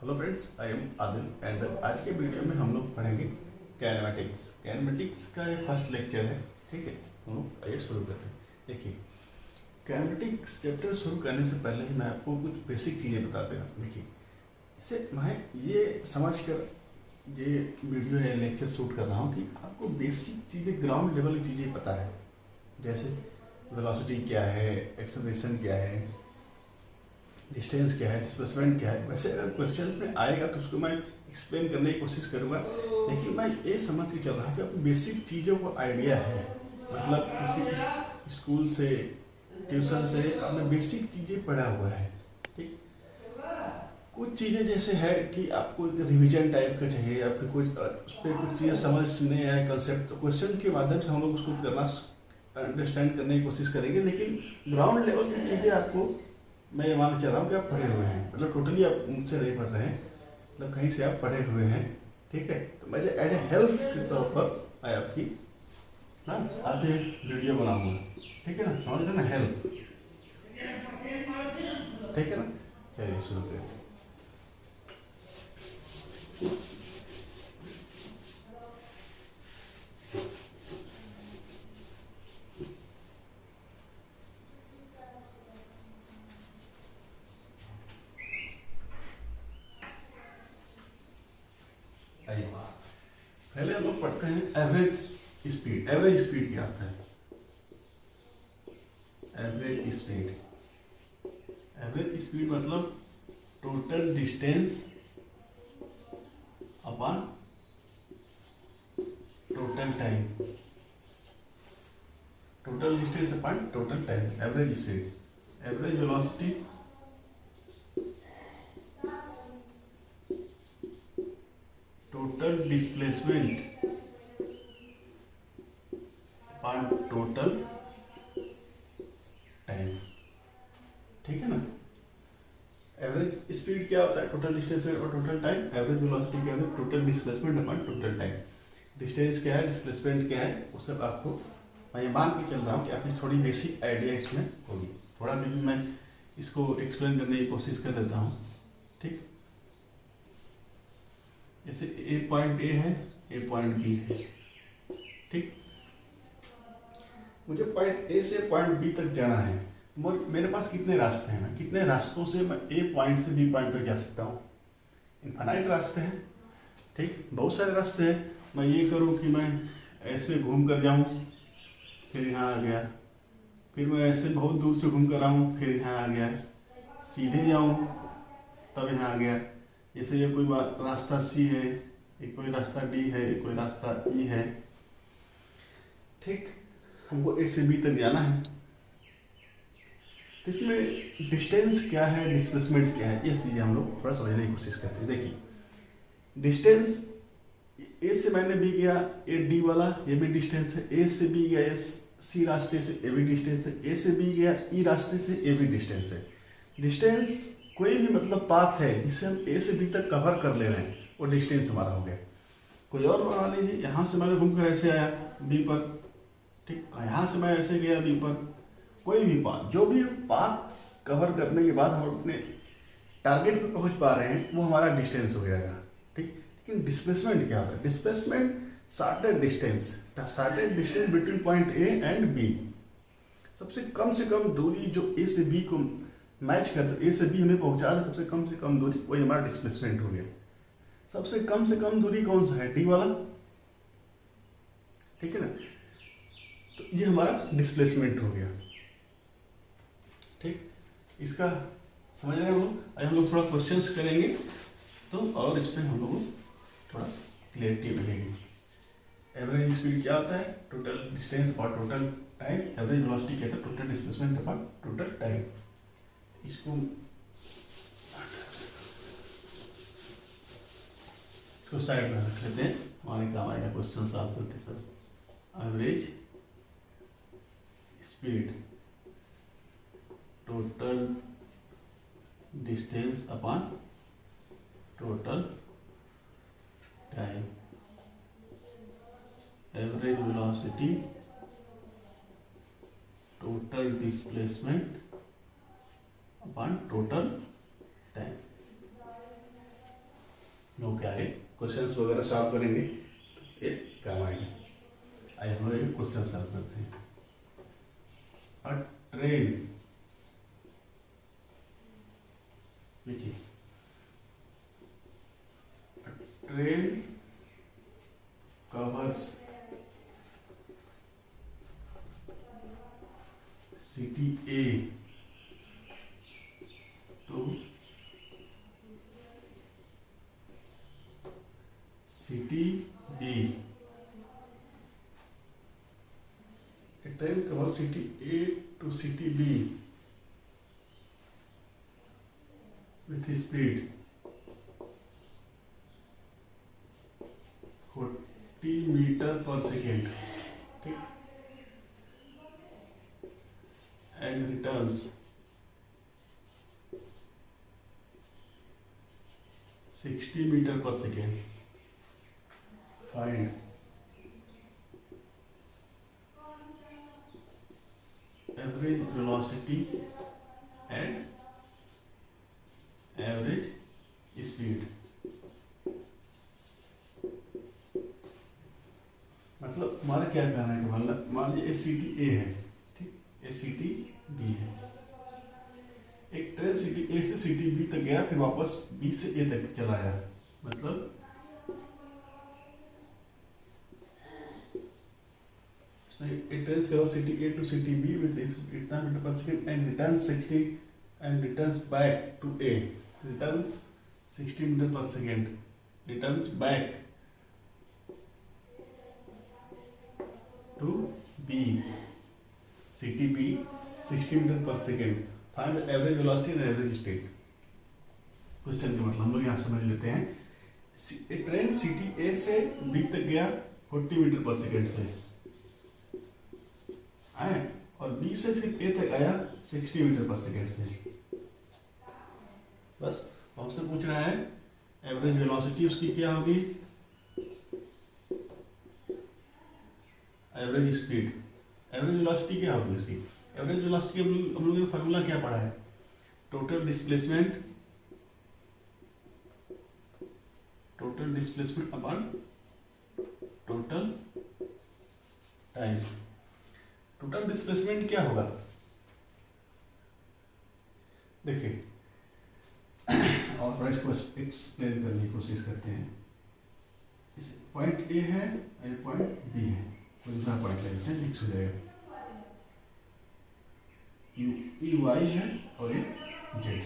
Hello friends, I am Adil and आज के video में हम लोग पढ़ेंगे कैनेमेटिक्स। कैनेमेटिक्स का ये फर्स्ट लेक्चर है। ठीक है, हम लोग आइए शुरू करते हैं। देखिए, कैनेमेटिक्स चैप्टर शुरू करने से पहले ही मैं आपको कुछ बेसिक चीज़ें बता देना। देखिए, इसे मैं ये समझ कर ये वीडियो या लेक्चर शूट कर रहा हूँ कि आपको बेसिक चीज़ें, ग्राउंड लेवल की चीज़ें पता है। जैसे वेलोसिटी क्या है, एक्सेलरेशन क्या है, डिस्टेंस क्या है, डिस्प्लेसमेंट क्या है। वैसे अगर क्वेश्चंस में आएगा तो उसको मैं एक्सप्लेन करने की कोशिश करूँगा, लेकिन मैं ये समझ के चल रहा हूँ कि आपको बेसिक चीज़ों को आइडिया है। मतलब किसी स्कूल से, ट्यूशन से आपने बेसिक चीज़ें पढ़ा हुआ है। ठीक, कुछ चीज़ें जैसे है कि आपको रिवीजन टाइप का चाहिए, आपको कुछ उस पर कुछ चीज़ें समझ नहीं आए कंसेप्ट, तो क्वेश्चन के माध्यम से हम लोग उसको करना अंडरस्टैंड करने की कोशिश करेंगे। लेकिन ग्राउंड लेवल की चीज़ें आपको मैं ये मान के चल रहा हूँ कि आप पढ़े हुए हैं। मतलब टोटली आप मुझसे नहीं पढ़ रहे हैं, मतलब कहीं से आप पढ़े हुए हैं। ठीक है, तो मैं एज ए हेल्प के तौर पर मैं आपकी ना आप ये वीडियो बनाऊंगा। ठीक है ना, समझ रहे ना, हेल्प। ठीक है ना, चलिए शुरू करते हैं। आइए, पहले हम लोग पढ़ते हैं एवरेज स्पीड। एवरेज स्पीड क्या होता है? एवरेज स्पीड, एवरेज स्पीड मतलब total distance upon total time. Total distance upon total time, average speed. Average velocity total displacement upon total time. ठीक है ना, एवरेज स्पीड क्या होता है? टोटल डिस्टेंस और टोटल टाइम। एवरेज वेलोसिटी क्या है? Total displacement upon total time. Distance क्या है, डिस्प्लेसमेंट क्या है, वो सब आपको मैं ये मान के चल रहा हूँ कि आपकी थोड़ी बेसिक आइडिया इसमें होगी। थोड़ा भी मैं इसको एक्सप्लेन करने की कोशिश कर देता हूँ। ठीक, जैसे ए पॉइंट ए है, ए पॉइंट बी है। ठीक, मुझे पॉइंट ए से पॉइंट बी तक जाना है। मेरे पास कितने रास्ते हैं? कितने रास्तों से मैं ए पॉइंट से बी पॉइंट तक जा सकता हूँ? इनफाइनाइट रास्ते हैं। ठीक, बहुत सारे रास्ते हैं। मैं ये करूँ कि मैं ऐसे घूम कर जाऊँ, फिर यहाँ आ गया, फिर मैं ऐसे बहुत दूर से घूम कर आऊँ, फिर यहाँ आ गया, सीधे जाऊँ तब यहाँ आ गया। जैसे ये कोई रास्ता सी है, एक कोई रास्ता डी है, एक कोई रास्ता ई है। ठीक, हमको ए से बी तक जाना है। तो इसमें डिस्टेंस क्या है, डिस्प्लेसमेंट क्या है, ये चीज़ें हम लोग थोड़ा समझने की कोशिश करते हैं। देखिए, डिस्टेंस ए से मैंने बी गया, ए डी वाला, ये भी डिस्टेंस है। ए से बी गया, ए सी रास्ते से, ए भी डिस्टेंस है। ए से बी गया, ई रास्ते से, ए भी डिस्टेंस है। डिस्टेंस कोई भी मतलब पाथ है जिससे हम ए से बी तक कवर कर ले रहे हैं, वो डिस्टेंस हमारा हो गया। कोई और बना लीजिए, यहाँ से मैंने घूम कर ऐसे आया बी पर। ठीक, यहाँ से मैं ऐसे गया बी पर। कोई भी पाथ, जो भी पाथ कवर करने के बाद हम अपने टारगेट पे पहुंच पा रहे हैं, वो हमारा डिस्टेंस हो जाएगा। ठीक, लेकिन डिस्प्लेसमेंट क्या होता है? Displacement certain distance between point A and B. सबसे कम दूरी जो ए से बी को मैच कर, ए से बी हमें पहुंचा दे, सबसे कम दूरी, वही हमारा डिस्प्लेसमेंट हो गया। सबसे कम दूरी कौन सा है? डी वाला। ठीक है ना, तो ये हमारा डिस्प्लेसमेंट हो गया। ठीक, इसका समझ रहे हैं हम लोग? आज हम लोग थोड़ा क्वेश्चंस करेंगे तो और इस पर हम लोग को थोड़ा क्लियरिटी मिलेगी। एवरेज स्पीड क्या होता है? टोटल डिस्टेंस और टोटल टाइम। एवरेज वेलोसिटी क्या होता है? Total displacement upon total time. इसको साइड में रख लेते हैं, हमारे काम आएगा क्वेश्चन सॉल्व करते sir. Average speed total distance upon total time. Average velocity total displacement upon total time. लोग के आगे क्वेश्चंस वगैरह सॉल्व करेंगे तो ये काम आएगा। आइए हम लोग एक क्वेश्चन सॉल्व करते हैं। अ ट्रेन, देखिए train covers city A to city B. A train covers city A to city B with speed 40 meter per second, ठीक, and returns 60 meter per second. Find average velocity and average speed। मतलब हमारा क्या कहना है कि मान लीजिए city ए है, ठीक, ए सिटी बी है। एक ट्रेन सिटी ए से सिटी बी तक गया, फिर वापस बी से ए तक चला आया। मतलब it trains covers city A to city B with return meter per second and returns 60 and returns back to A. Returns 60 meter per second. Returns back to B. City B 60 meter per second. Find the average velocity and average speed. Question का मतलब हम लोग यहाँ समझ लेते हैं। Train city ए से B तक गया 40 मीटर पर सेकेंड से आए, और बी से फिर ए तक आया 60 मीटर पर सेकेंड से। बस हमसे पूछ रहा है एवरेज वेलोसिटी उसकी क्या होगी, एवरेज स्पीड। एवरेज वेलोसिटी क्या होगी उसकी? एवरेज वेलोसिटी हम लोगों ने फार्मूला क्या पढ़ा है, total displacement upon total time. Total displacement क्या होगा, देखिए और थोड़ा इसको एक्सप्लेन करने की कोशिश करते हैं। इस पॉइंट ए है, ये पॉइंट बी है, कोई दूसरा पॉइंट ले लेते हैं, फिक्स हो जाएगा। ये वाई है और ये जेड,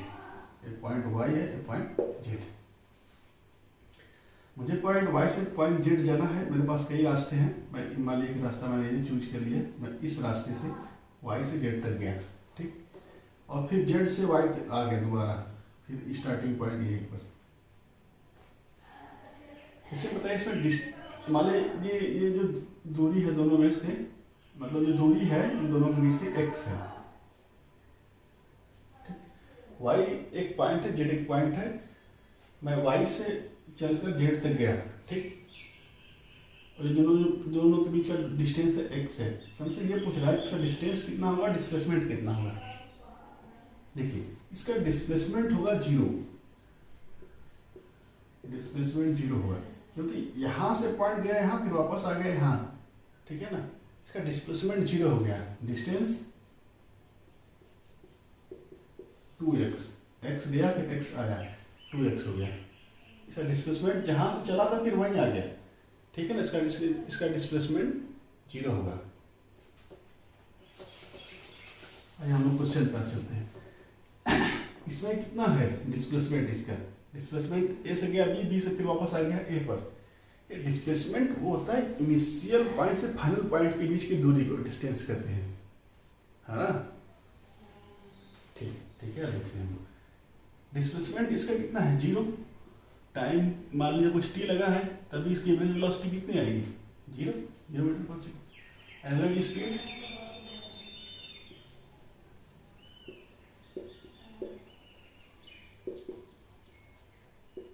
ये पॉइंट वाई है, ये पॉइंट जेड। मुझे पॉइंट वाई से पॉइंट जेड जाना है, मेरे पास कई रास्ते हैं, मैं मान लीजिए एक रास्ता मैंने ये चूज कर लिया, मैं इस रास्ते से वाई से जेड तक गया, ठीक, और फिर जेड से वाई तक आ गया दोबारा, फिर स्टार्टिंग पॉइंट यहीं पर। इसे पता है इसमें मान लीजिए ये जो दूरी है दोनों में से, मतलब जो दूरी है इन दोनों के बीच की एक्स है, वाई एक पॉइंट है, जेड एक पॉइंट है, मैं वाई से चलकर जेड तक गया, ठीक, और ये दोनों के बीच का डिस्टेंस है एक्स है। हमसे ये पूछ रहा है इसका डिस्टेंस कितना होगा, डिस्प्लेसमेंट कितना होगा। देखिए इसका डिस्प्लेसमेंट होगा 0, डिस्प्लेसमेंट 0 होगा, क्योंकि यहां से पॉइंट गया यहाँ, फिर वापस आ गया यहाँ, ठीक है ना, इसका डिस्प्लेसमेंट 0 हो गया। डिस्टेंस 2x, x गया फिर x आया, 2x हो गया। इसका डिस्प्लेसमेंट जहां से चला था फिर वहीं आ गया, ठीक है ना, इसका डिस्प्लेसमेंट 0 होगा। आइए हम लोग क्वेश्चन पर चलते हैं। इसमें कितना है डिस्प्लेसमेंट, इसका डिस्प्लेसमेंट ए से गया बी से फिर वापस आ गया ए पर। ये डिस्प्लेसमेंट वो होता है इनिशियल पॉइंट से फाइनल पॉइंट के बीच की दूरी को डिस्टेंस कहते हैं, है ना, ठीक है। देखते हैं डिस्प्लेसमेंट इसका कितना है, 0। टाइम मान लीजिए कुछ टी लगा है, तभी इसकी एवरेज वेलोसिटी कितनी आएगी, 0 मीटर पर second. Average speed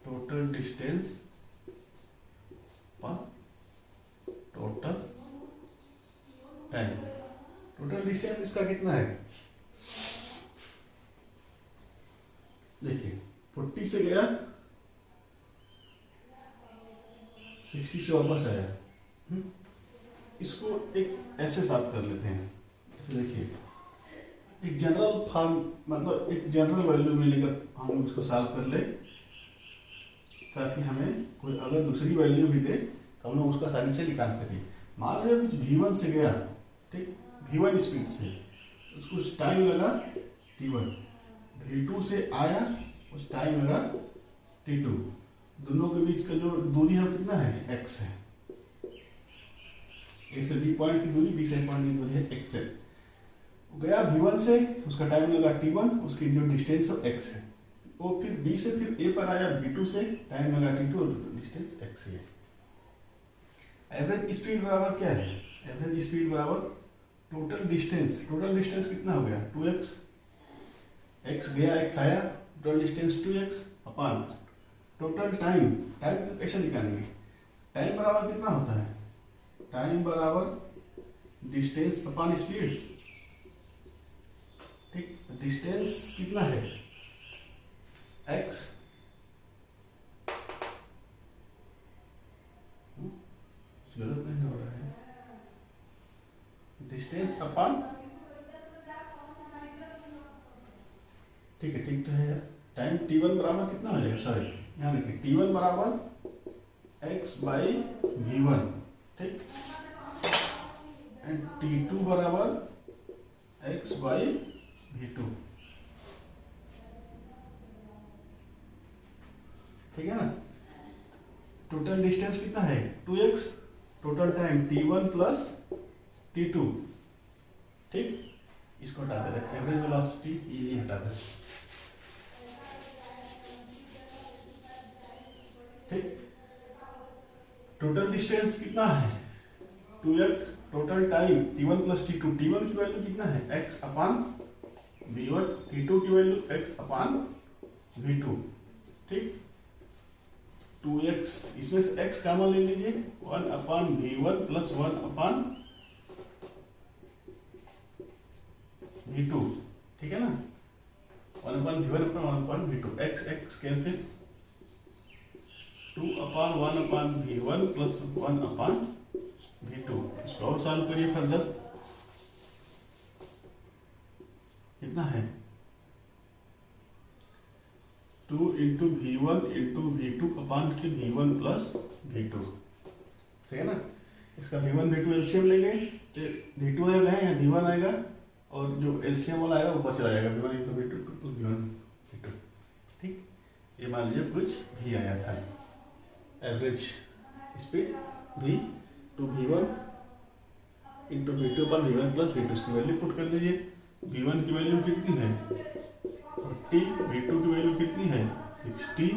total distance पर टोटल टाइम। टोटल डिस्टेंस इसका कितना है, देखिए 40 से गया 60 से वापस आया। हम्म? इसको एक ऐसे साफ कर लेते हैं। ऐसे देखिए, एक जनरल फॉर्म मतलब एक जनरल वैल्यू में लेकर हम इसको सॉल्व कर ले, ताकि हमें कोई अगर दूसरी वैल्यू भी दे तो हम लोग उसका आसानी से निकाल सकें। मान लीजिए कुछ V1 से गया, ठीक, V1 स्पीड से, उसको टाइम लगा T1, V2 से आया, उस टाइम लगा T2। दोनों के बीच का जो दूरी है कितना है, x है। A से B पॉइंट की दूरी, B से A पॉइंट की दूरी है x है। गया V1 से, उसका टाइम लगा T1, उसकी जो डिस्टेंस है x है। वो फिर B से फिर A पर आया V2 से, टाइम लगा T2 और डिस्टेंस x है। एवरेज स्पीड बराबर क्या है, एवरेज स्पीड बराबर टोटल डिस्टेंस। टोटल डिस्टेंस कितना हो गया, 2x, x गया x आया, total distance 2x upon total time. Time को कैसे निकालेंगे, टाइम बराबर कितना होता है, टाइम बराबर डिस्टेंस अपॉन स्पीड। ठीक, डिस्टेंस कितना है, x, गलत नहीं हो रहा है, डिस्टेंस अपॉन, ठीक है, ठीक तो है यार। टाइम T1 बराबर कितना हो जाएगा, सॉरी यहाँ देखिए, T1 बराबर x बाई V1, ठीक, एंड T2 बराबर x बाई V2, ठीक है ना। टोटल डिस्टेंस कितना है 2x, total time T1 plus T2, ठीक, इसको हटा दे रहे, एवरेज वेलोसिटी ये हटा दे, ठीक। टोटल डिस्टेंस कितना है 2x, total time T1 plus T2, T1 की वैल्यू कितना है x अपान V1, T2 की वैल्यू x अपान V2, ठीक। 2x, इसमें से x कॉमन ले लीजिए, 1 अपान V1 प्लस 1 अपान V2, ठीक है ना। 1 अपान V1 अपान 1 अपान V2, x x कैंसिल, 2 अपान 1 अपान V1 प्लस 1 अपान V2। इसको और सॉल्व करिए फर्दर, कितना है 2 इंटू V1 इंटू V2 अपान के V1 प्लस V2, सही है ना। इसका V1 V2 एलसीएम लेंगे तो V2 आएगा या V1 आएगा, और जो एलसीएम वाला आएगा वो बच जाएगा V1 into V2 plus V1 V2, ठीक। ये मान लीजिए कुछ भी आया था, average speed V two V1 into V2 पर V1 प्लस V2, इसकी वैल्यू पुट कर दीजिए। V1 की वैल्यू कितनी है 40, V2 की वैल्यू कितनी है 60,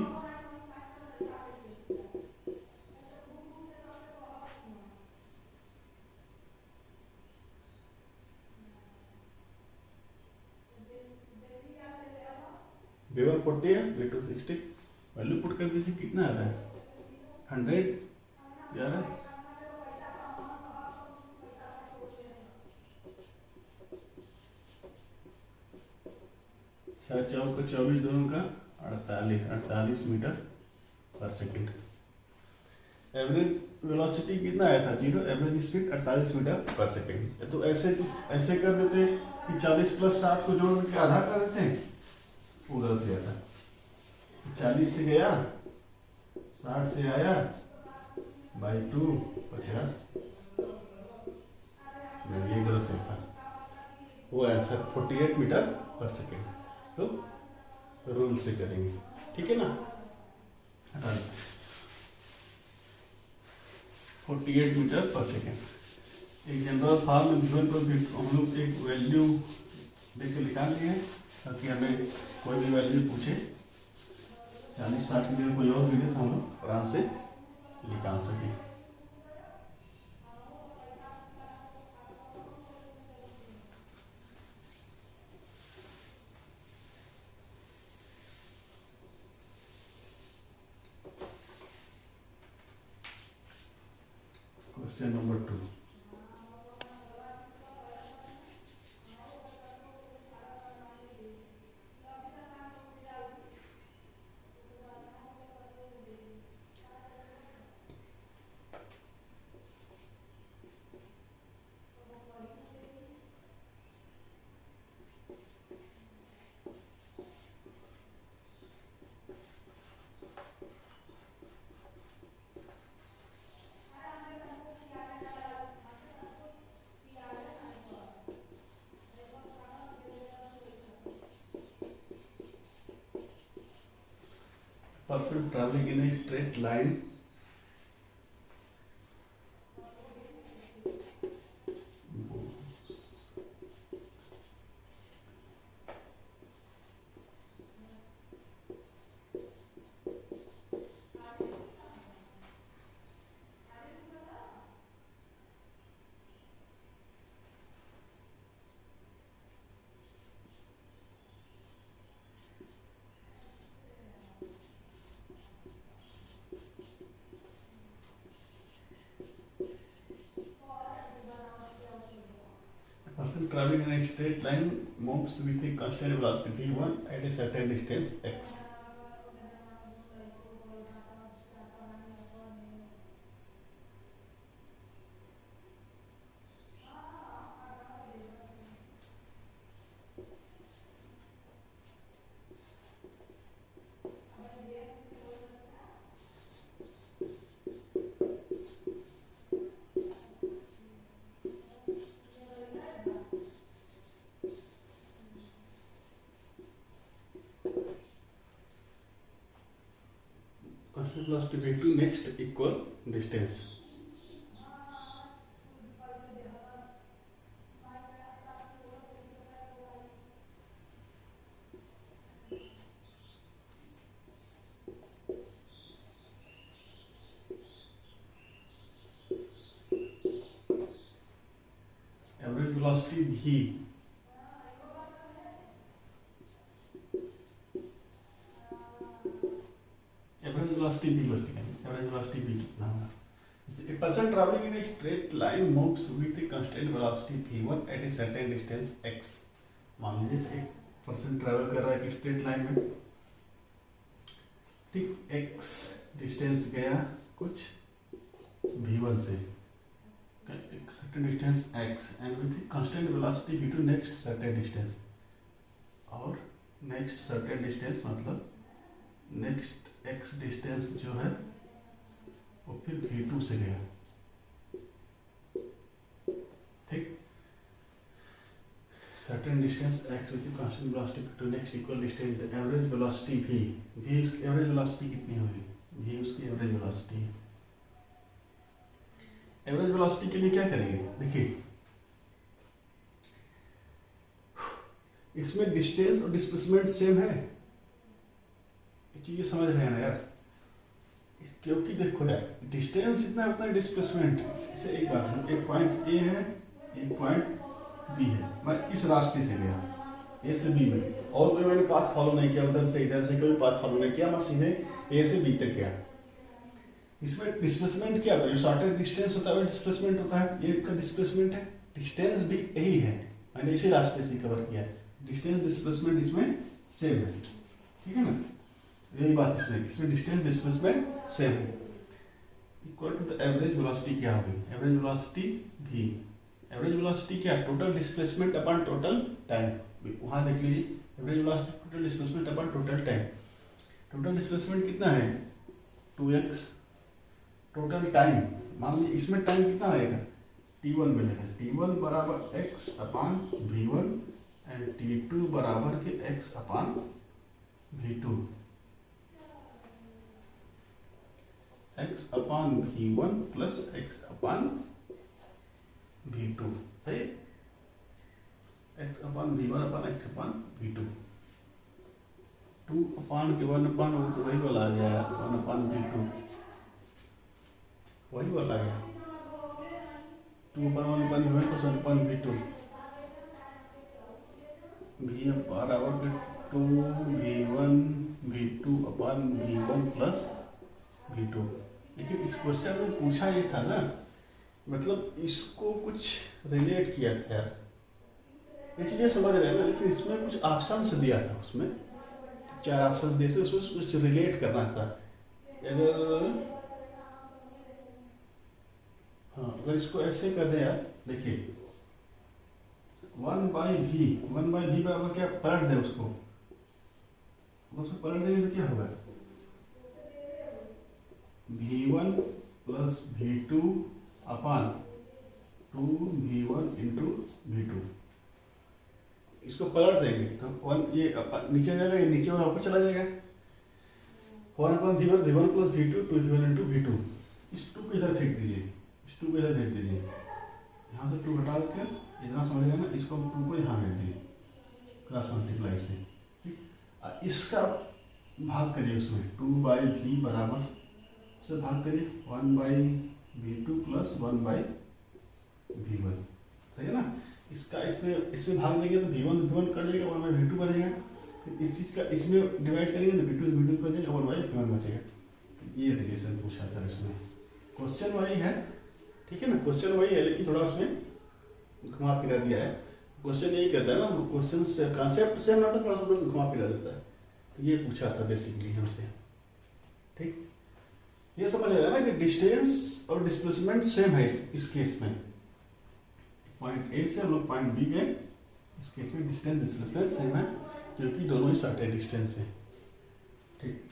V1 40 है, V2 60, वैल्यू पुट कर दीजिए, कितना आ रहा है 100 जा रहा है। चार चौक 24, दोनों का 48 मीटर पर सेकंड। एवरेज वेलोसिटी कितना आया था 0, एवरेज स्पीड 48 मीटर पर सेकंड। तो ऐसे कर देते कि 40 प्लस 60 को जोड़ के आधा कर देते हैं, वो गलत गया था। 40 से गया, 60 से आया, बाई 2 50, ये गलत होता, वो आंसर 48 मीटर पर सेकेंड। तो रूल से करेंगे, ठीक है ना। 48 मीटर पर सेकेंड। एक जनरल फॉर्म में V1 पर हम लोग एक वैल्यू देख निकाल लिए हैं, ताकि हमें कोई भी वैल्यू पूछे 40-60 की जगह कोई और मिले तो हम लोग आराम से निकाल सकें। Question number 2, person traveling in a straight line person traveling in a straight line moves with a constant velocity v1 at a certain distance x. Constant velocity v2 next equal distance. Average velocity v average velocity v कितना होगा? A person traveling in a straight line moves with a constant velocity v1 at a certain distance x. मान लीजिए एक person travel कर रहा है एक straight line में, ठीक, x डिस्टेंस गया कुछ v1 से, एक certain distance x and with constant velocity v2 next certain distance, और next certain distance मतलब next x डिस्टेंस जो है वो फिर v2 से गया, ठीक, certain distance x with constant velocity v2 next equal distance, the average velocity v इसकी average velocity कितनी होगी? v उसकी average velocity है। average velocity के लिए क्या करेंगे? देखिए इसमें डिस्टेंस और डिस्प्लेसमेंट सेम है, चीजें समझ रहे हैं ना यार, क्योंकि देखो यार डिस्टेंस जितना है उतना डिस्प्लेसमेंट है। जैसे एक बात, एक पॉइंट ए है एक पॉइंट बी है, मैं इस रास्ते से गया ए से बी में, और कोई मैंने पाथ फॉलो नहीं किया, उधर से इधर से कोई पाथ फॉलो नहीं किया, मैं सीधे ए से बी तक गया। इसमें डिस्प्लेसमेंट क्या होता है? जो शॉर्टेस्ट डिस्टेंस होता है वो डिस्प्लेसमेंट होता है, ये इसका डिस्प्लेसमेंट है, डिस्टेंस भी यही है, मैंने इसी रास्ते से कवर किया है, डिस्टेंस डिस्प्लेसमेंट इसमें सेम है, ठीक है ना, यही बात इसमें डिस्टेंस डिस्प्लेसमेंट सेम है। Equal to the average velocity क्या होगी? Average velocity v, average velocity क्या? Total displacement upon total time. वहां देख लीजिए average velocity total displacement upon total time, total displacement कितना है? 2x, टोटल टाइम मान लीजिए इसमें टाइम कितना आएगा? t1 मिलेगा, t1 बराबर x upon v1 and t2 बराबर के x upon v2, x upon v1 plus x upon v2, सही, x upon v1 upon x upon v2, 2 upon v1 upon वो तो वही वाला आ गया, 1 अपॉन v2 वही वाला आ गया, 2 upon 1 upon v1 plus 1 upon v2, v बराबर 2v1 v2 upon v1 plus v2। लेकिन इस क्वेश्चन में पूछा ये था ना, मतलब इसको कुछ रिलेट किया था यार, ये चीजें समझ रहे हैं ना, लेकिन इसमें कुछ ऑप्शंस दिया था, उसमें 4 ऑप्शंस दिए थे, उसमें कुछ रिलेट करना था। अगर हाँ अगर इसको ऐसे कर दे यार, देखिए 1/v बराबर क्या, पलट दे उसको पलट देंगे तो क्या होगा? v1 plus v2 upon 2v1 into v2, इसको पलट देंगे तो 1 ये नीचे जाएगा, ये नीचे वाला ऊपर चला जाएगा, 1/v1 v1 plus v2 2v1 into v2। इस 2 को इधर फेंक दीजिए, इस 2 को इधर भेज दीजिए, यहाँ से 2 हटा कर इतना समझ लेना, इसको 2 को यहाँ भेज दीजिए क्रॉस मल्टीप्लाई से, ठीक। इसका भाग करिए उसमें 2/v बराबर से भाग करिए 1/v2 प्लस 1/v1, सही है ना। इसका इसमें भाग देंगे तो v1 कर जाएगा, 1/v2 बनेगा। फिर इस चीज़ का इसमें डिवाइड करेंगे तो v2 कर जाएगा, 1/v1 बचेगा। ये देखिए सर पूछा था इसमें, क्वेश्चन वही है, ठीक है ना, क्वेश्चन वही है लेकिन थोड़ा उसमें घुमा फिरा दिया है। क्वेश्चन यही कहता है ना, क्वेश्चन से कॉन्सेप्ट सेम रहता है, थोड़ा सा घुमा फिरा देता है। तो ये पूछा था बेसिकली हमसे, ठीक। ये समझ आ रहा है ना कि डिस्टेंस और डिस्प्लेसमेंट सेम है इस केस में। पॉइंट ए से हम लोग पॉइंट बी गए, इस केस में डिस्टेंस डिस्प्लेसमेंट सेम है क्योंकि दोनों ही सर्टेन डिस्टेंस है, ठीक।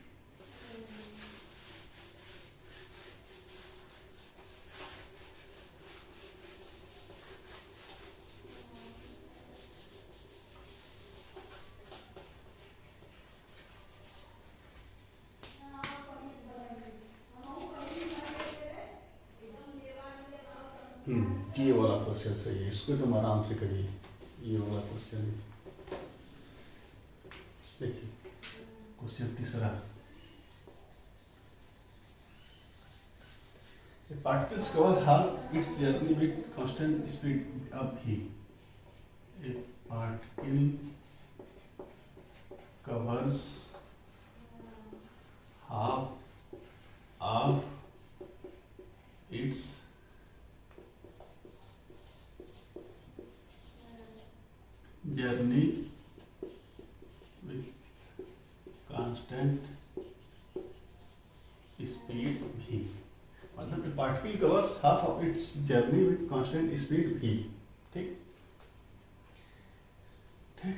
ये वाला क्वेश्चन सही है, इसको तुम आराम से करिए। ये वाला क्वेश्चन देखिए, क्वेश्चन तीसरा, particles cover half it's journey with constant speed of v। A particle covers half of its journey with constant speed v, मतलब particle covers half of its journey with constant speed v, ठीक ठीक।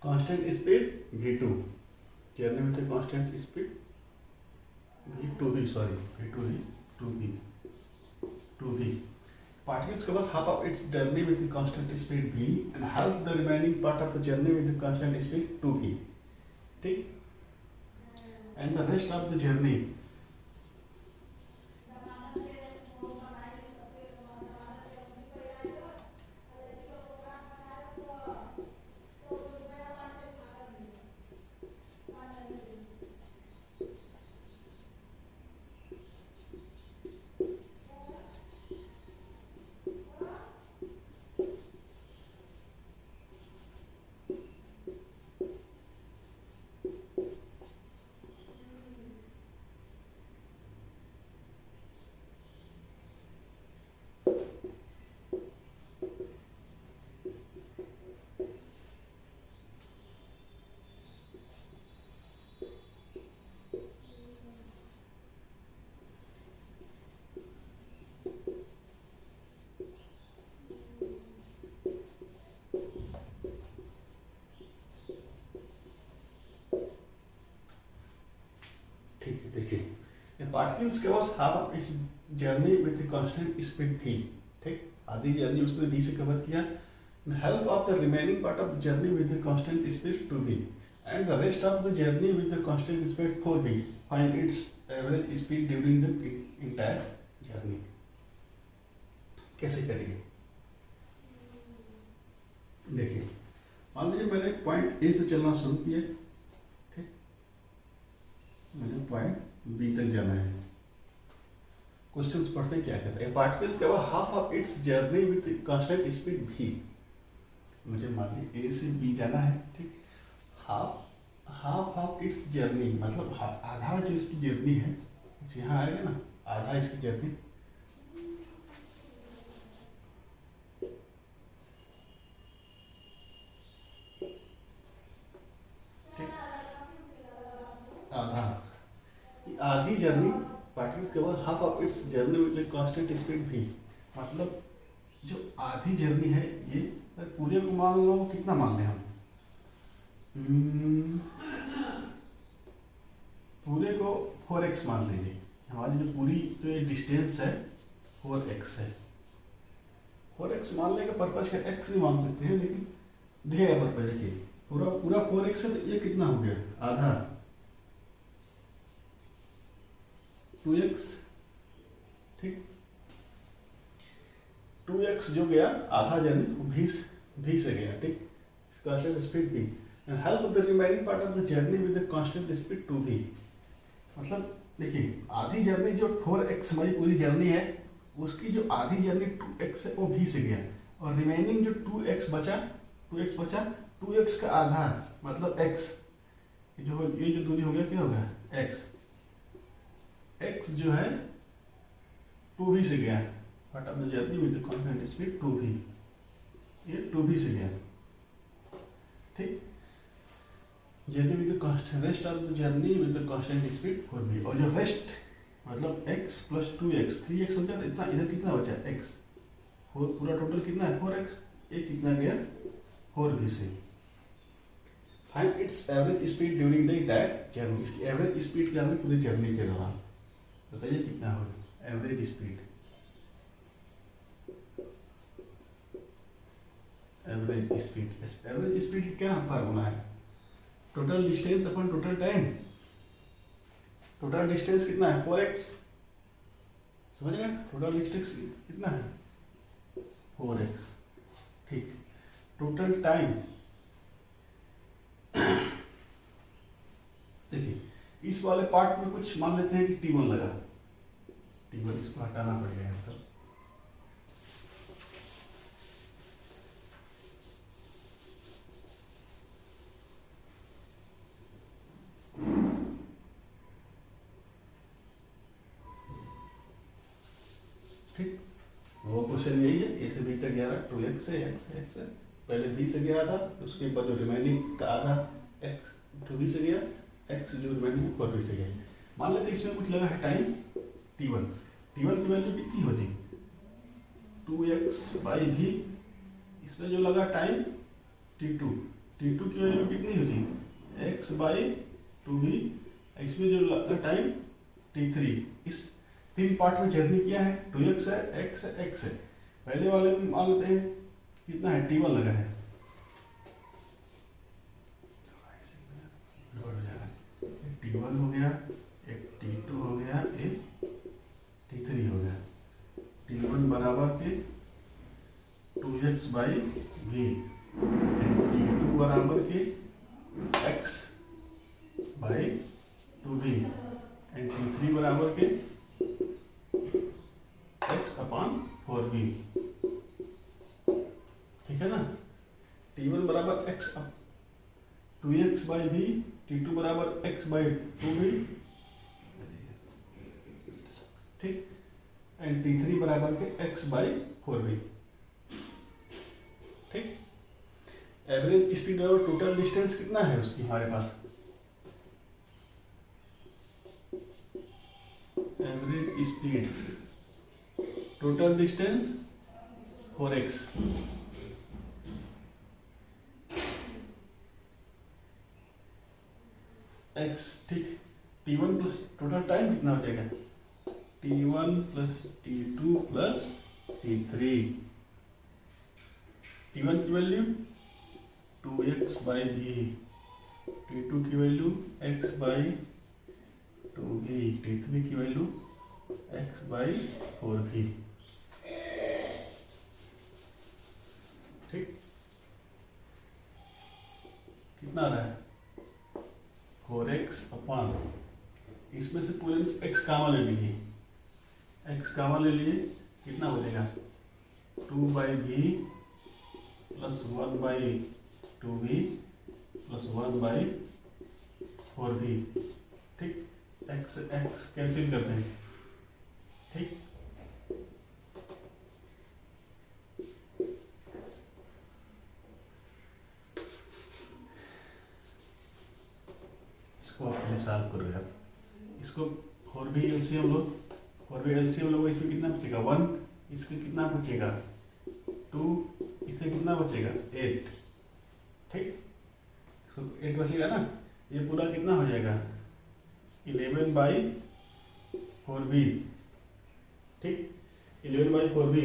Constant speed v2, journey with constant speed v2v, sorry v2v। Particles covers half of its journey with the constant speed v and half the remaining part of the journey with the constant speed 2v, ठीक। And the rest of the journey particles covers half of its journey with constant speed v, ठीक। आधी journey उसने v से cover किया। Help of the remaining part of the journey with the constant speed 2v and the rest of the journey with the constant speed 4v। Find its average speed during the entire journey. कैसे करेंगे देखिए, मान लीजिए मैंने point A से चलना शुरू किया, ठीक, मैंने पॉइंट बी तक जाना है। क्वेश्चंस पढ़ते हैं क्या कहते हैं। Particles cover half of its journey with constant speed v। मुझे मान लीजिए ए से बी जाना है, ठीक। हाफ ऑफ इट्स जर्नी मतलब आधा जो इसकी जर्नी है, यहाँ आएगा ना, आधा इसकी journey journey particle cover half of its journey with constant speed v। मतलब जो आधी जर्नी है ये पूरे को मान लो, कितना मान लें हम, पूरे को 4x मान लेंगे। हमारी जो पूरी जो डिस्टेंस है 4x है। 4x मानने का पर्पज का x भी मान सकते हैं, लेकिन दिखेगा पर्पज। देखिए पूरा पूरा 4x है तो ये कितना हो गया, आधा 2x। ठीक, 2x जो गया आधा जर्नी वो v से गया। ठीक, constant speed v and help the remaining part of the journey with the constant speed 2v। मतलब देखिए आधी जर्नी जो 4x हमारी पूरी जर्नी है, उसकी जो आधी जर्नी 2x है वो v से गया, और रिमेनिंग जो 2x बचा 2x का आधा मतलब x, ये जो दूरी हो गया क्या हो गया x जो है 2v से गया। बट अब journey with constant speed 2v, ये 2v से गया। ठीक, journey with constant rest of the journey with constant speed 4v, और जो रेस्ट मतलब x प्लस 2x 3x हो जाता, इतना इधर कितना बचा x, पूरा टोटल कितना है 4x, ये कितना गया 4v से। Find its average speed during the entire journey. इसकी एवरेज स्पीड क्या होगी पूरी जर्नी के दौरान, बताइए कितना होगा एवरेज स्पीड। एवरेज स्पीड क्या फार्मूला है, टोटल डिस्टेंस अपन टोटल टाइम। टोटल डिस्टेंस कितना है 4x, समझ गए, टोटल डिस्टेंस कितना है 4x। ठीक, टोटल टाइम देखिए इस वाले पार्ट में कुछ मान लेते हैं कि t1 लगा, t1 इसको हटाना पड़ेगा यहाँ तक। ठीक, वो क्वेश्चन यही है, ए से बी तक गया 2x से x है, पहले b से गया था, उसके बाद जो रिमेनिंग का आधा x 2v से गया, x जो रिमेनिंग 4v से गया। मान लेते इसमें कुछ लगा है टाइम t1 की वैल्यू कितनी होती 2x/v। इसमें जो लगा टाइम t2 की वैल्यू कितनी होती x/2v। इसमें जो लगा टाइम t3। इस 3 पार्ट में जर्नी किया है, 2x है, x है, x है। पहले वाले में मान लेते हैं कितना है t1 लगा है, t1 हो गया, एक t2 हो गया, एक t3 हो गया। t1 बराबर के 2x/v, t2 बराबर के x/2v, एंड t3 बराबर के x/4v। ठीक है ना, t1 बराबर x 2x/v, t2 बराबर x/2v। ठीक, एंड t3 बराबर के x/4v। ठीक, एवरेज स्पीड और टोटल डिस्टेंस कितना है उसकी हमारे पास, average speed total distance 4x, x। ठीक, t1 प्लस टोटल टाइम कितना हो जाएगा t1 plus t2 plus t3। t1 की वैल्यू 2x/v, t2 की वैल्यू x/2v, t3 की वैल्यू x/4v। ठीक, कितना आ रहा है 4x अपॉन, इसमें से पूरे में x कामा ले लीजिए, x कामा ले लिए, कितना हो जाएगा 2/v plus 1/2v plus 1/4v। ठीक, x कैंसिल करते हैं। ठीक, इसको अपने सॉल्व करो यार, इसको 4 भी एलसीएम लो, 4 भी एलसीएम लो, इसमें कितना बचेगा 1, इसके कितना बचेगा 2, इससे कितना बचेगा 8, ठीक, 8 बचेगा ना। ये पूरा कितना हो जाएगा 11/4b, ठीक, 11/4b।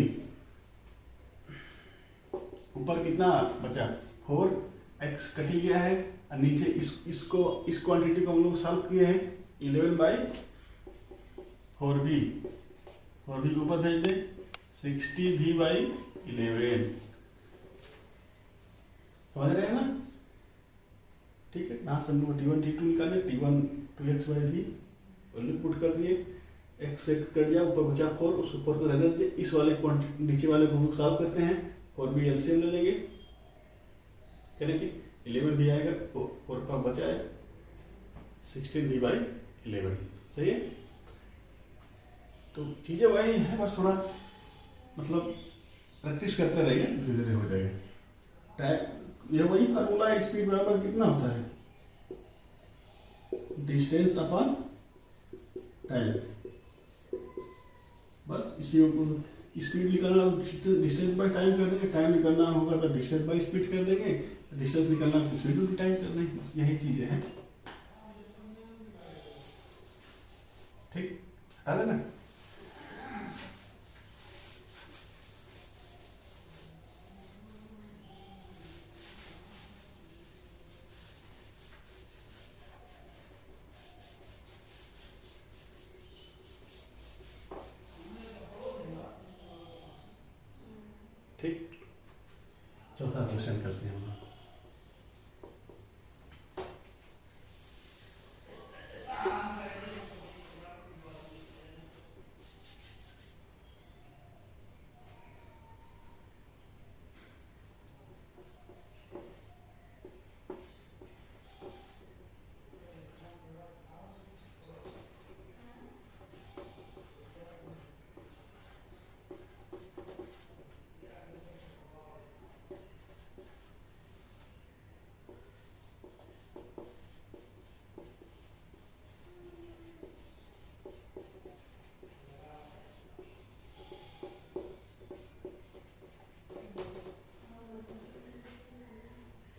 ऊपर कितना बचा 4, x कट ही गया है और नीचे इस क्वांटिटी को हम लोग सॉल्व किए हैं 11/4b, 4b के ऊपर भेज दें 60v/11, समझ रहे हैं ना, ठीक है। यहाँ से हम लोग t1 t2 निकाले, t1 2x/v वैल्यू पुट कर दिए, x कट गया, ऊपर बचा 4, उस ऊपर को रहने दीजिए, इस वाले क्वांटिटी नीचे वाले को हम लोग सॉल्व करते हैं, 4b एलसीएम ले लेंगे, करेंगे 11 भी आएगा, 4 पर बचा है 16v/11, सही है। तो चीजें वही है, बस थोड़ा मतलब प्रैक्टिस करते रहिए, धीरे धीरे हो जाएगा। टाइम ये वही फार्मूला है, स्पीड बराबर कितना होता है डिस्टेंस अपॉन टाइम, बस इसी को स्पीड निकालना डिस्टेंस बाय टाइम कर देंगे, टाइम निकालना होगा तो डिस्टेंस बाय स्पीड कर देंगे, डिस्टेंस निकालना तो स्पीड भी टाइम कर देंगे, बस यही चीजें हैं, ठीक, हटा देना। ठीक, चौथा क्वेश्चन करते हैं हम लोग।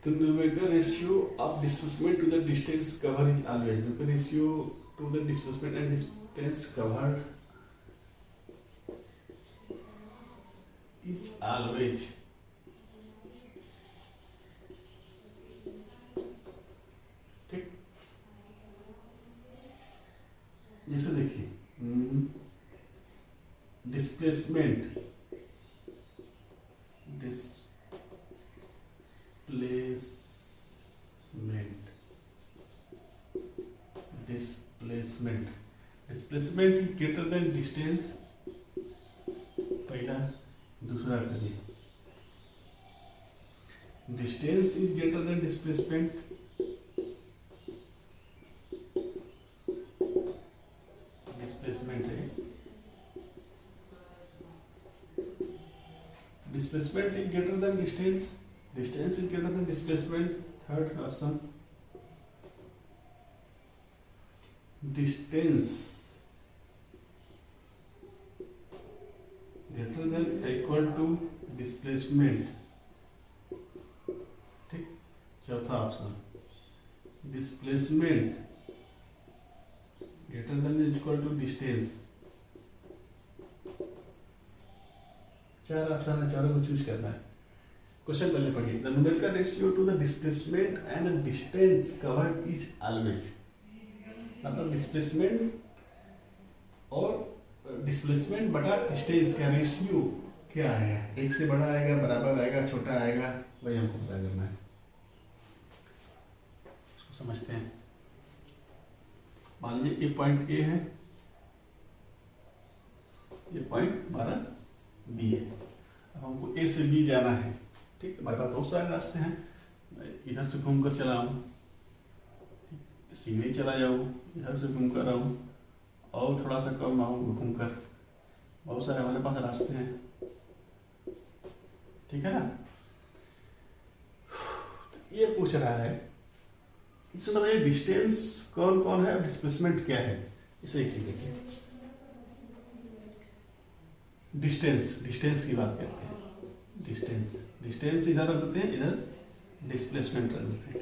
The numerical ratio of displacement to the distance covered is always, numerical ratio to the displacement and distance covered is always, ठीक। जैसे देखिए displacement displacement is greater than distance, पहला, दूसरा करिए distance is greater than displacement, displacement है, displacement is greater than distance, distance is greater than displacement, third option distance greater than equal to displacement, ठीक। चौथा option displacement greater than equal to distance, चार option है, चारों को choose करना है। Question पहले पढ़िए, the numerical ratio to the displacement and the distance covered is always, मतलब डिस्प्लेसमेंट और डिस्प्लेसमेंट बटा डिस्टेंस का रेशियो क्या आएगा, एक से बड़ा आएगा, बराबर आएगा, छोटा आएगा, वही हमको पता करना है। इसको समझते हैं। मान लीजिए ये पॉइंट ए है, ये पॉइंट हमारा बी है, अब हमको ए से बी जाना है, ठीक। हमारे पास बहुत सारे रास्ते हैं, इधर से घूम कर चला हूँ, सीधे चला जाऊँ, इधर से घूम कर आऊँ, और थोड़ा सा कम आऊँ घूम कर, बहुत सारे हमारे पास रास्ते हैं, ठीक है ना। तो ये पूछ रहा है, इसमें बताइए डिस्टेंस कौन कौन है, डिस्प्लेसमेंट क्या है। इसे एक देखिए, डिस्टेंस की बात करते हैं। डिस्टेंस इधर रख देते हैं, इधर डिस्प्लेसमेंट रख देते हैं,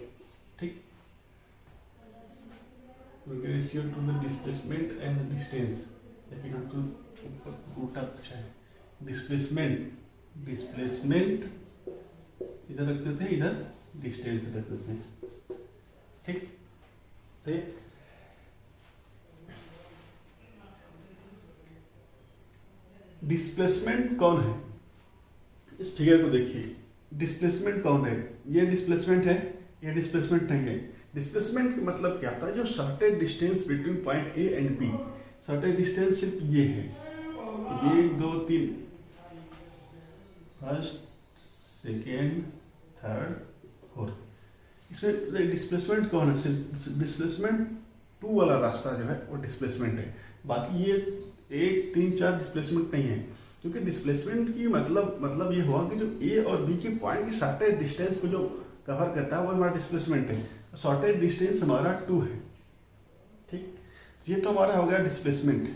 ठीक। Ratio to the displacement and distance, उल्टा पूछा है। डिस्प्लेसमेंट इधर रख देते हैं, इधर डिस्टेंस रख देते हैं, ठीक। सही। डिस्प्लेसमेंट कौन है, इस फिगर को देखिए। डिस्प्लेसमेंट कौन है, ये डिस्प्लेसमेंट है, ये डिस्प्लेसमेंट नहीं है। डिस्प्लेसमेंट का मतलब क्या होता है, जो certain distance between point A and B, certain distance सिर्फ ये है, ये 1 2 3, फर्स्ट सेकेंड थर्ड फोर्थ। इसमें डिस्प्लेसमेंट कौन है, डिस्प्लेसमेंट 2 वाला रास्ता जो है वो डिस्प्लेसमेंट है। बाकी ये 1 3 4 डिस्प्लेसमेंट नहीं है, क्योंकि डिस्प्लेसमेंट की मतलब ये हुआ कि जो ए और बी के पॉइंट की शॉर्टेज डिस्टेंस को जो कवर करता है वो हमारा डिस्प्लेसमेंट है। शॉर्टेज डिस्टेंस हमारा 2 है, ठीक। ये तो हमारा हो गया डिस्प्लेसमेंट,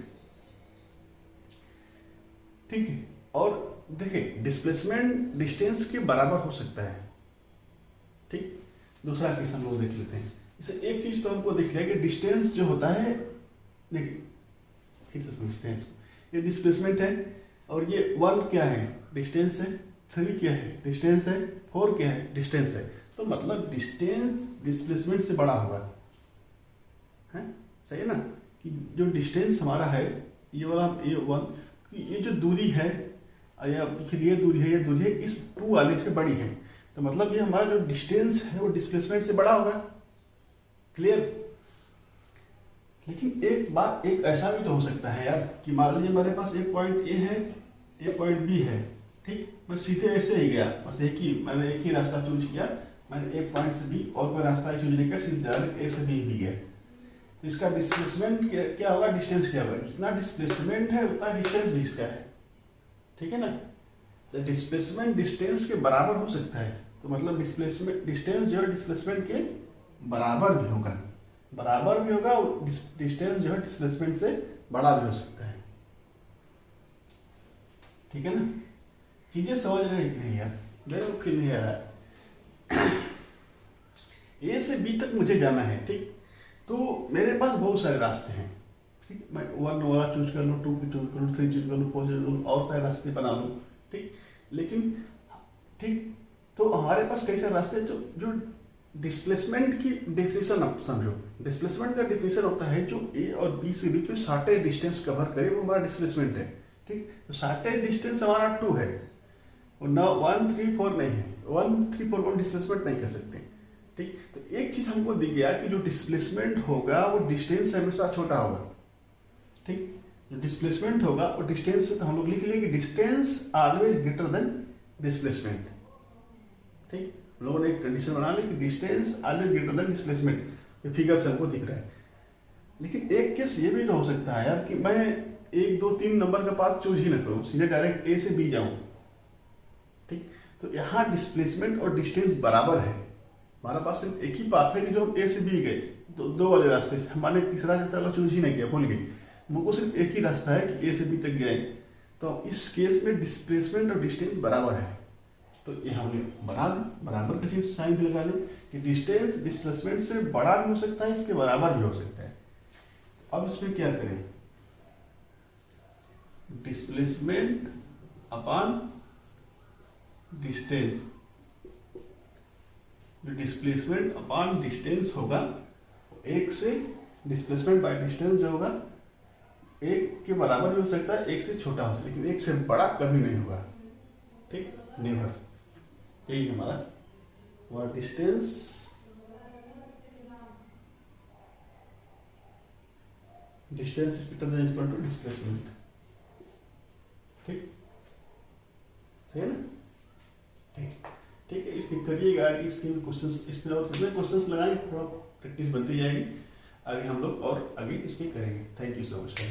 ठीक है। और देखिए डिस्प्लेसमेंट डिस्टेंस के बराबर हो सकता है, ठीक। दूसरा केस हम लोग देख लेते हैं। इसे एक चीज तो हमको देख लिया कि डिस्टेंस जो होता है, देखिए फिर से समझते हैं इसको। ये डिस्प्लेसमेंट है और ये 1 क्या है, डिस्टेंस है, 3 क्या है, डिस्टेंस है, 4 क्या है, डिस्टेंस है। तो मतलब डिस्टेंस डिस्प्लेसमेंट से बड़ा होगा, है सही है ना। कि जो डिस्टेंस हमारा है ये वाला A1, ये जो दूरी है या फिर ये दूरी है, इस 2 वाले से बड़ी है। तो मतलब ये हमारा जो डिस्टेंस है वो डिस्प्लेसमेंट से बड़ा होगा, क्लियर। लेकिन एक बात, एक ऐसा भी तो हो सकता है यार कि मान लीजिए मेरे पास एक पॉइंट ए है, एक पॉइंट बी है, ठीक। मैं सीधे ऐसे ही गया, बस मैंने एक ही रास्ता चूज किया, मैंने एक पॉइंट से बी और कोई रास्ता चूज नहीं किया, सीधे डायरेक्ट ए से बी गया। तो इसका डिस्प्लेसमेंट क्या होगा, डिस्टेंस क्या होगा, जितना डिस्प्लेसमेंट है उतना डिस्टेंस भी इसका है, ठीक है ना। तो डिस्प्लेसमेंट डिस्टेंस के बराबर हो सकता है, तो मतलब डिस्प्लेसमेंट डिस्टेंस जो है डिस्प्लेसमेंट के बराबर भी होगा और डिस्टेंस जो है डिस्प्लेसमेंट से बड़ा भी हो सकता है, ठीक है ना। चीजें समझ रहे हैं कि नहीं यार, मेरे को क्लियर है। ए से बी तक मुझे जाना है, ठीक। तो मेरे पास बहुत सारे रास्ते हैं, ठीक। मैं 1 वाला चूज कर लूँ, 2 की चूज कर लूँ, 3 चूज कर लूँ, 4 चूज कर लूँ, और सारे रास्ते बना लूँ, ठीक। लेकिन ठीक, तो हमारे पास कई सारे रास्ते जो डिस्प्लेसमेंट की डेफिनेशन आप समझो। डिस्प्लेसमेंट का डेफिनेशन होता है जो ए और बी से बीच में शॉर्टेज डिस्टेंस कवर करे वो हमारा डिस्प्लेसमेंट है, ठीक। तो शॉर्टेज डिस्टेंस हमारा 2 है और ना 1 3 4 नहीं है, 1 3 4 को डिस्प्लेसमेंट नहीं कर सकते, ठीक। तो एक चीज हमको दिख गया कि जो डिस्प्लेसमेंट होगा वो डिस्टेंस से हमेशा छोटा होगा, ठीक। जो डिस्प्लेसमेंट होगा वो डिस्टेंस से, तो हम लोग लिख लेंगे distance always greater than displacement, ठीक। लोगों ने एक कंडीशन बना ली कि distance always greater than displacement, ये फिगर से हमको दिख रहा है। लेकिन एक केस ये भी तो हो सकता है यार कि मैं 1 2 3 नंबर का पाथ चूज ही ना करूं, सीधे डायरेक्ट ए से बी जाऊं, ठीक। तो यहाँ डिस्प्लेसमेंट और डिस्टेंस बराबर है, हमारा पास सिर्फ एक ही पाथ है कि जो हम ए से बी गए, तो 2 वाले रास्ते से हमने तीसरा रास्ता चूज ही नहीं किया, भूल गए। हमको सिर्फ एक ही रास्ता है कि ए से बी तक गए, तो इस केस में डिस्प्लेसमेंट और डिस्टेंस बराबर है। तो ये हमने बराबर का साइन भी लगा लें कि डिस्टेंस डिस्प्लेसमेंट से बड़ा भी हो सकता है, इसके बराबर भी हो सकता है। अब इसमें क्या करें, डिस्प्लेसमेंट अपॉन डिस्टेंस, जो डिस्प्लेसमेंट अपॉन डिस्टेंस होगा 1 से, डिस्प्लेसमेंट बाय डिस्टेंस जो होगा 1 के बराबर भी हो सकता है, 1 से छोटा हो सकता है, लेकिन 1 से बड़ा कभी नहीं होगा, ठीक, नेवर। यही हमारा और distance is greater than equal to displacement, ठीक, सही है ना, ठीक है। इसकी करिएगा, इसके क्वेश्चंस, इसमें और कितने क्वेश्चंस लगाएंगे, थोड़ा प्रैक्टिस बनती जाएगी, आगे हम लोग और आगे इसमें करेंगे। Thank you so much.